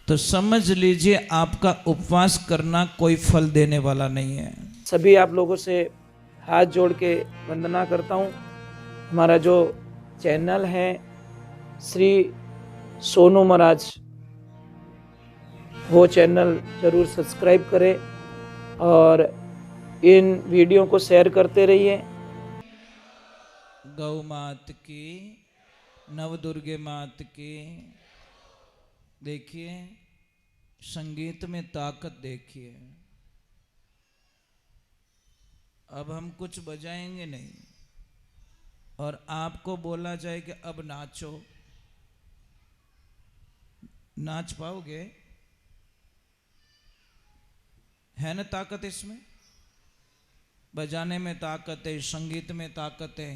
तो समझ लीजिए आपका उपवास करना कोई फल देने वाला नहीं है। सभी आप लोगों से हाथ जोड़ के वंदना करता हूँ। हमारा जो चैनल है श्री सोनू महाराज, वो चैनल जरूर सब्सक्राइब करें और इन वीडियो को शेयर करते रहिए। गौ मात की, नवदुर्गे मात की। देखिए संगीत में ताकत देखिए। अब हम कुछ बजाएंगे नहीं और आपको बोला जाए कि अब नाचो, नाच पाओगे? है ना ताकत इसमें? बजाने में ताकत है, संगीत में ताकत है।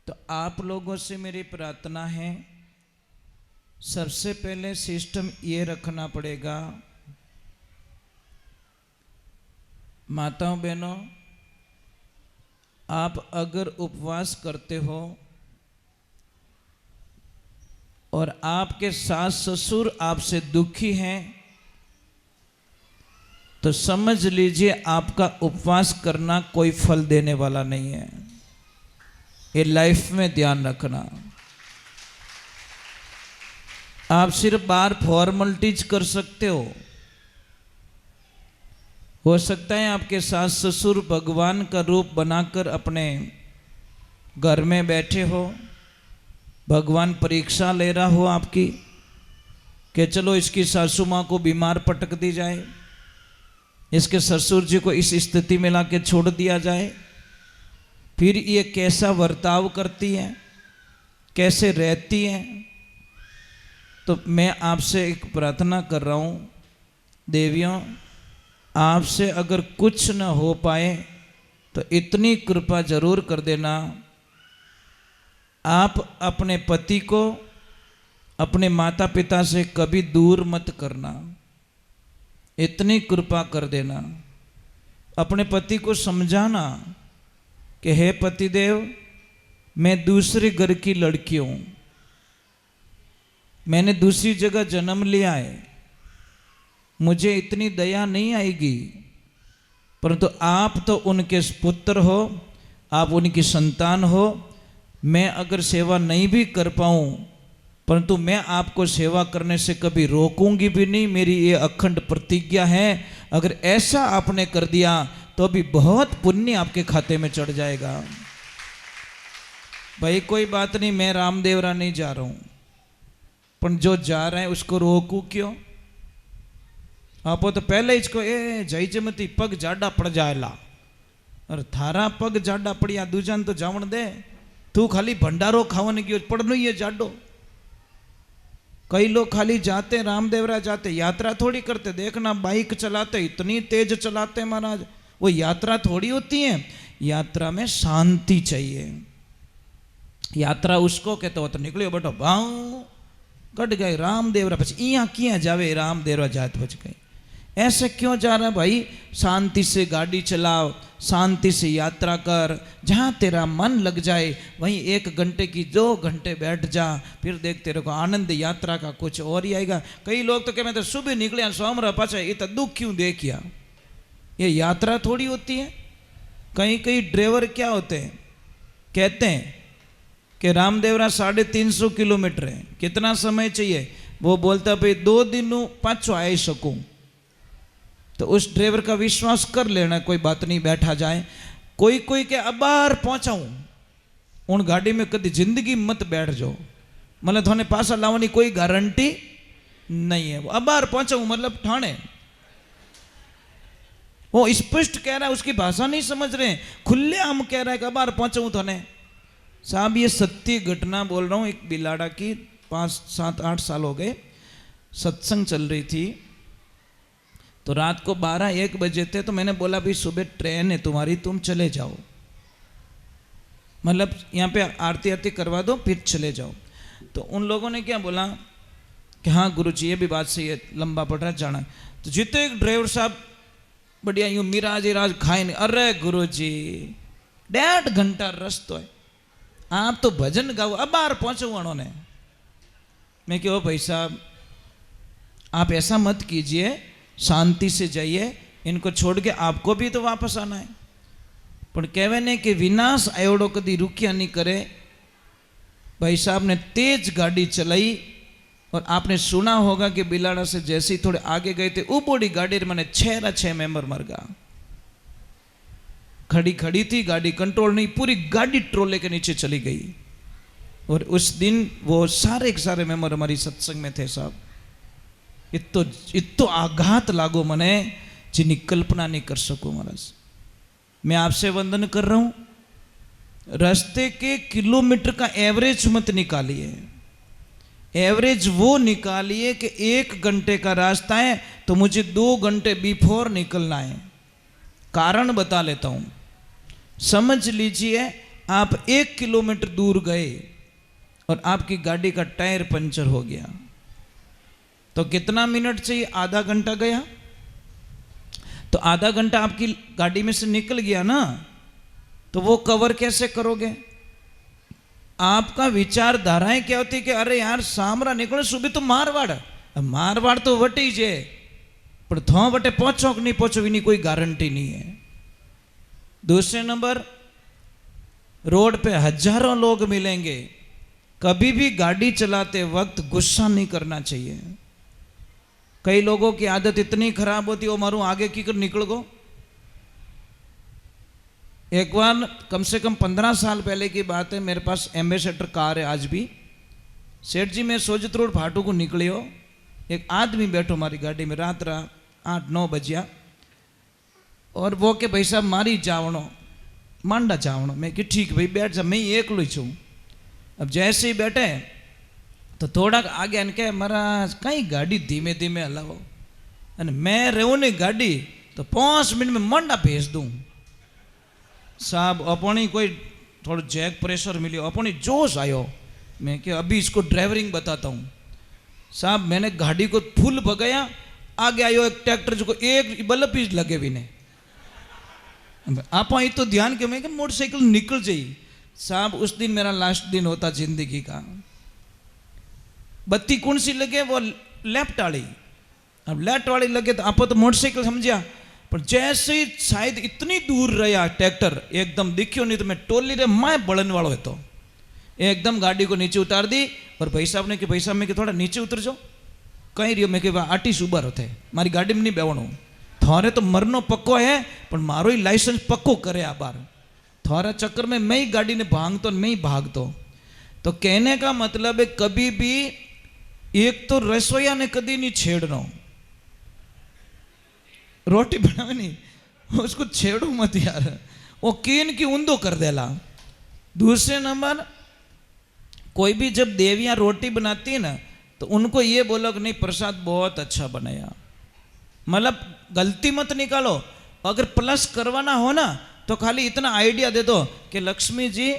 तो आप लोगों से मेरी प्रार्थना है, सबसे पहले सिस्टम ये रखना पड़ेगा, माताओं बहनों, आप अगर उपवास करते हो और आपके सास ससुर आपसे दुखी हैं तो समझ लीजिए आपका उपवास करना कोई फल देने वाला नहीं है। ये लाइफ में ध्यान रखना। आप सिर्फ बाहर फॉर्मलिटीज कर सकते हो सकता है आपके सास ससुर भगवान का रूप बनाकर अपने घर में बैठे हो, भगवान परीक्षा ले रहा हो आपकी कि चलो इसकी सासू माँ को बीमार पटक दी जाए, इसके ससुर जी को इस स्थिति में लाके छोड़ दिया जाए, फिर ये कैसा बर्ताव करती है, कैसे रहती है। तो मैं आपसे एक प्रार्थना कर रहा हूँ, देवियों, आपसे अगर कुछ न हो पाए तो इतनी कृपा जरूर कर देना, आप अपने पति को अपने माता पिता से कभी दूर मत करना। इतनी कृपा कर देना। अपने पति को समझाना कि हे पतिदेव, मैं दूसरे घर की लड़की हूँ, मैंने दूसरी जगह जन्म लिया है, मुझे इतनी दया नहीं आएगी, परंतु आप तो उनके पुत्र हो, आप उनकी संतान हो। मैं अगर सेवा नहीं भी कर पाऊँ परंतु मैं आपको सेवा करने से कभी रोकूंगी भी नहीं, मेरी ये अखंड प्रतिज्ञा है। अगर ऐसा आपने कर दिया तो अभी बहुत पुण्य आपके खाते में चढ़ जाएगा। भाई कोई बात नहीं, मैं रामदेवरा नहीं जा रहा हूँ, पर जो जा रहे हैं उसको रोकू क्यों? आप तो पहले इसको ए जय जमती पग जाडा पड़ जाएला, और थारा पग जाडा पड़िया दूजान तो जावण दे, तू खाली भंडारो खावन गयो पड़नो ये जाडो। कई लोग खाली जाते रामदेवरा जाते, यात्रा थोड़ी करते। देखना बाइक चलाते इतनी तेज चलाते महाराज, वो यात्रा थोड़ी होती है। यात्रा में शांति चाहिए। यात्रा उसको कहते हो तो निकलियो बेटो भाव कट गए रामदेवरा, पीछे इया किया जावे रामदेवरा जात बच गए। ऐसे क्यों जा रहा है भाई? शांति से गाड़ी चलाओ, शांति से यात्रा कर, जहाँ तेरा मन लग जाए वहीं 1 घंटे की 2 घंटे बैठ जा, फिर देख तेरे को आनंद यात्रा का कुछ और ही आएगा। कई लोग तो कहते मैं तो सुबह निकले सोमरा पाचा, ये तो दुख क्यों देखिया। ये यात्रा थोड़ी होती है। कहीं कहीं ड्राइवर क्या होते हैं, कहते हैं कि रामदेवरा 350 किलोमीटर है, कितना समय चाहिए? वो बोलता भाई 2 दिन पाछो आई सकूं। तो उस ड्राइवर का विश्वास कर लेना, कोई बात नहीं बैठा जाए। कोई कोई के अबार पहुंचाऊं, उन गाड़ी में कभी जिंदगी मत बैठ जाओ, मतलब थोने पासा लावनी कोई गारंटी नहीं है। वो अबार पहुंचाऊं मतलब ठाणे, वो स्पष्ट कह रहा है, उसकी भाषा नहीं समझ रहे, खुले आम कह रहा है कि अबार पहुंचाऊं थोने। साहब ये सत्य घटना बोल रहा हूँ, एक बिलाड़ा की 5, 7, 8 साल हो गए, सत्संग चल रही थी, तो रात को 12, 1 बजे थे। तो मैंने बोला भाई सुबह ट्रेन है तुम्हारी, तुम चले जाओ, मतलब यहाँ पे आरती आरती करवा दो फिर चले जाओ। तो उन लोगों ने क्या बोला कि हाँ गुरुजी ये भी बात सही है, लंबा पड़ रहा है जाना। तो जितने एक ड्राइवर साहब बढ़िया यूँ मिराज इराज खाए नहीं, अरे गुरुजी 1.5 घंटा रस्तो है, आप तो भजन गाओ, अब बाहर पहुँचो उन्होंने। मैं क्यों भाई साहब आप ऐसा मत कीजिए, शांति से जाइए, इनको छोड़ के आपको भी तो वापस आना है। पर कहवे ने कि विनाश आयोड़ो कदी रुकिया नहीं करे। भाई साहब ने तेज गाड़ी चलाई और आपने सुना होगा कि बिलाड़ा से जैसे ही थोड़े आगे गए थे उबोड़ी गाड़ी मैंने 6 मेंबर मर गया। खड़ी खड़ी थी गाड़ी, कंट्रोल नहीं, पूरी गाड़ी ट्रोले के नीचे चली गई। और उस दिन वो सारे के सारे मेंबर हमारी सत्संग में थे साहब। इतो आघात लागो मने जिनी कल्पना नहीं कर सकूं महाराज। मैं आपसे वंदन कर रहा हूं, रास्ते के किलोमीटर का एवरेज मत निकालिए, एवरेज वो निकालिए कि 1 घंटे का रास्ता है तो मुझे 2 घंटे बिफोर निकलना है। कारण बता लेता हूं। समझ लीजिए आप 1 किलोमीटर दूर गए और आपकी गाड़ी का टायर पंचर हो गया, तो कितना मिनट चाहिए? आधा घंटा गया। तो आधा घंटा आपकी गाड़ी में से निकल गया ना, तो वो कवर कैसे करोगे? आपका विचारधाराएं क्या होती कि अरे यार सामरा निकलो सुबह तो मारवाड़, मारवाड़ तो वटी जे, पर थो वटे पहुंचो कि नहीं पहुंचो इनी कोई गारंटी नहीं है। दूसरे नंबर, रोड पे हजारों लोग मिलेंगे, कभी भी गाड़ी चलाते वक्त गुस्सा नहीं करना चाहिए। कई लोगों की आदत इतनी खराब होती है, मारू आगे की कर निकल गो। एक बार कम से कम 15 साल पहले की बात है, मेरे पास एम्बेसडर कार है आज भी। सेठ जी मैं सोजत रोड फाटू को निकलियो, एक आदमी बैठो हमारी गाड़ी में, रात 8-9 बजिया, और वो के भाई साहब मारी जावणो मांडा जावणो। मैं कि ठीक भाई बैठ जा, मैं एकलो ही छूँ। अब जैसे ही बैठे तो थोड़ा आगे आने के महाराज कहीं गाड़ी धीमे धीमे हलावो, अने मैं रहूँ नहीं गाड़ी तो 5 मिनट में मंडा भेज दूँ साहब। अपनी कोई थोड़ा जैक प्रेशर मिलियो, अपनी जोश आयो। मैं कि अभी इसको ड्राइवरिंग बताता हूँ साहब। मैंने गाड़ी को फुल भगाया, आगे आयो एक ट्रैक्टर जो एक बल्ब ही लगे भी नहीं। आप तो ध्यान के मैं कि मोटरसाइकिल निकल जाई साहब। उस दिन मेरा लास्ट दिन होता जिंदगी का। बत्ती कौन सी लगे? वो लेफ्ट वाली। अब लेफ्ट वाली लगे तो आप तो मोटरसाइकिल समझिया, पर जैसे ही शायद इतनी दूर रहा ट्रैक्टर एकदम दिखियो नहीं, तो मैं टोली रे मैं बड़न वालों है तो एकदम गाड़ी को नीचे उतार दी। और भाई साहब ने कि भाई साहब मैं कि थोड़ा नीचे उतर जाओ। कहीं रियो मैं कि आटी सुबर होते मारी गाड़ी में नहीं बेवणो, थारे तो मरनो पक्को है पर मारो ही लाइसेंस पक्को करे आ बार। थारा चक्कर में मैं ही गाड़ी ने भांगतो, मैं ही भागतो। तो कहने का मतलब है कभी भी एक तो रसोईया ने कभी नहीं छेड़नो, रोटी बनावे नहीं उसको छेड़ो मत यार, वो कीन की ऊंधो कर देला। दूसरे नंबर, कोई भी जब देवियां रोटी बनाती है ना तो उनको ये बोलो कि नहीं प्रसाद बहुत अच्छा बनाया, मतलब गलती मत निकालो। अगर प्लस करवाना हो ना तो खाली इतना आइडिया दे दो कि लक्ष्मी जी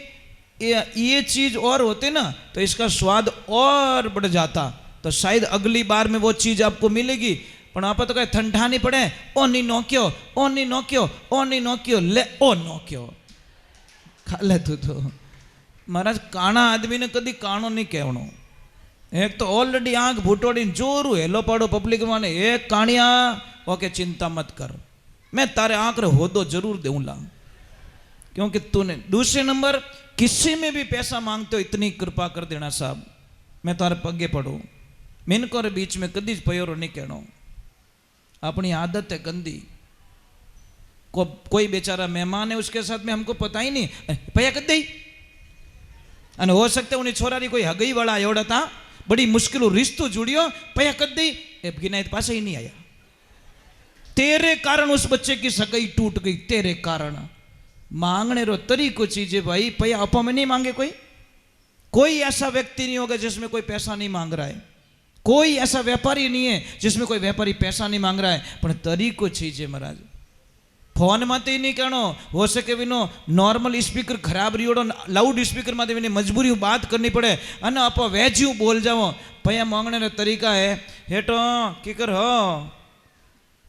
ये चीज और होते ना तो इसका स्वाद और बढ़ जाता, तो शायद अगली बार में वो चीज आपको मिलेगी। पर आप तो कहे ठंडा नहीं पड़े, ओ नहीं नोक्यो, ओ नहीं नोक्यो, ओ नहीं नोक्यो, ले ओ नोक्यो खा ले तू तो। महाराज काणा आदमी ने कभी काणो नहीं कहनो। एक तो ऑलरेडी आंख भूटोड़ी जोरू हेलो पाड़ो पब्लिक माने, एक काणिया ओके चिंता मत कर, मैं तारे आंख रे होदो जरूर दूंगा क्योंकि तूने। दूसरे नंबर, किसी में भी पैसा मांगते हो इतनी कृपा कर देना साहब, मैं तारे पगे पड़ू। मिनको रे बीच में कदी पयोरो नहीं कहनो, अपनी आदत है गंदी। कोई बेचारा मेहमान है उसके साथ में हमको पता ही नहीं भैया कद दई, अने हो सकता है उन्हें छोरा री कोई हगई वाला एवड़ा था, बड़ी मुश्किल रिश्तो जुड़ियो, भैया कद दई गिनायत पास ही नहीं आया। तेरे कारण उस बच्चे की सगाई टूट गई, तेरे कारण। मांगने रो तरीको चीज है भाई, भैया अपा में नहीं मांगे कोई ऐसा व्यक्ति नहीं होगा जिसमें कोई पैसा नहीं मांग रहा है, कोई ऐसा व्यापारी नहीं है जिसमें कोई व्यापारी पैसा नहीं मांग रहा है, पर तरीको चीज है महाराज। फोन मत ही नहीं कहनो, हो सके विनो नॉर्मल स्पीकर खराब रही लाउड स्पीकर में विने मजबूरी बात करनी पड़े, अने आप वेज्यू बोल जाओ। भैया मांगने का तरीका है हेठो की कर हो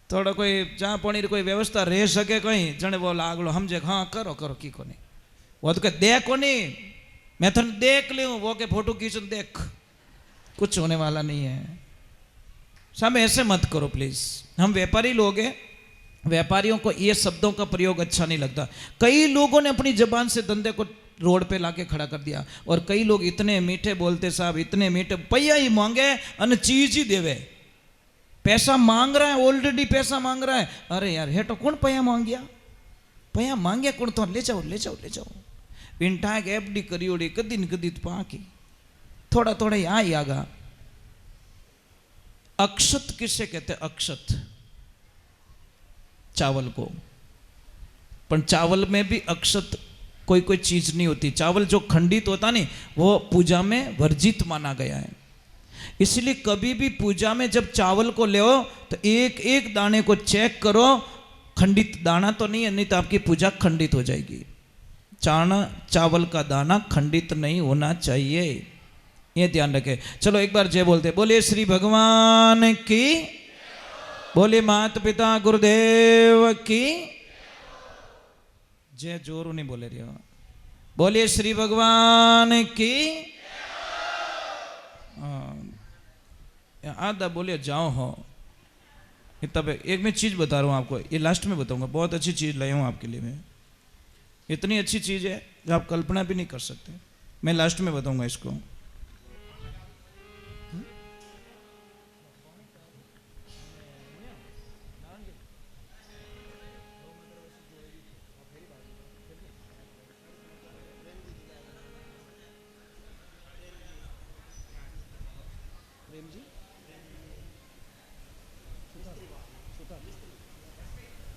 थोड़ा कोई चा पानी कोई व्यवस्था रह सके कहीं जने वो लागलो समझे हाँ करो करो की को नहीं, वो तो कह देखो नहीं मैं तो देख लूँ, वो के फोटो खींचो देख, कुछ होने वाला नहीं है। साहब ऐसे मत करो प्लीज। हम व्यापारी लोग हैं, व्यापारियों को ये शब्दों का प्रयोग अच्छा नहीं लगता। कई लोगों ने अपनी जबान से धंधे को रोड पे लाके खड़ा कर दिया, और कई लोग इतने मीठे बोलते साहब, इतने मीठे, पैया ही मांगे अन चीज ही देवे। पैसा मांग रहा है, ऑलरेडी पैसा मांग रहा है। अरे यार हे तो कौन पैया मांग गया, पैया मांगे कौन, तो ले जाओ ले जाओ ले जाओ। विंटा के एफडी करी ओडी कदी न कदी पाकी थोड़ा थोड़ा यहाँ ही आगा। अक्षत किसे कहते, अक्षत चावल को। पर चावल में भी अक्षत कोई कोई चीज नहीं होती। चावल जो खंडित होता नहीं, वो पूजा में वर्जित माना गया है। इसलिए कभी भी पूजा में जब चावल को ले तो एक एक दाने को चेक करो, खंडित दाना तो नहीं है, नहीं तो आपकी पूजा खंडित हो जाएगी। चावल का दाना खंडित नहीं होना चाहिए, ये ध्यान रखें। चलो एक बार जय बोलते, बोले श्री भगवान की, बोले माता पिता गुरुदेव की जय। जोर नहीं बोले रहे हो, बोले श्री भगवान की। आधा बोले जाओ हो। तब एक मैं चीज बता रहा हूं आपको, ये लास्ट में बताऊंगा। बहुत अच्छी चीज लाया हूं आपके लिए मैं, इतनी अच्छी चीज है जो आप कल्पना भी नहीं कर सकते। मैं लास्ट में बताऊंगा इसको।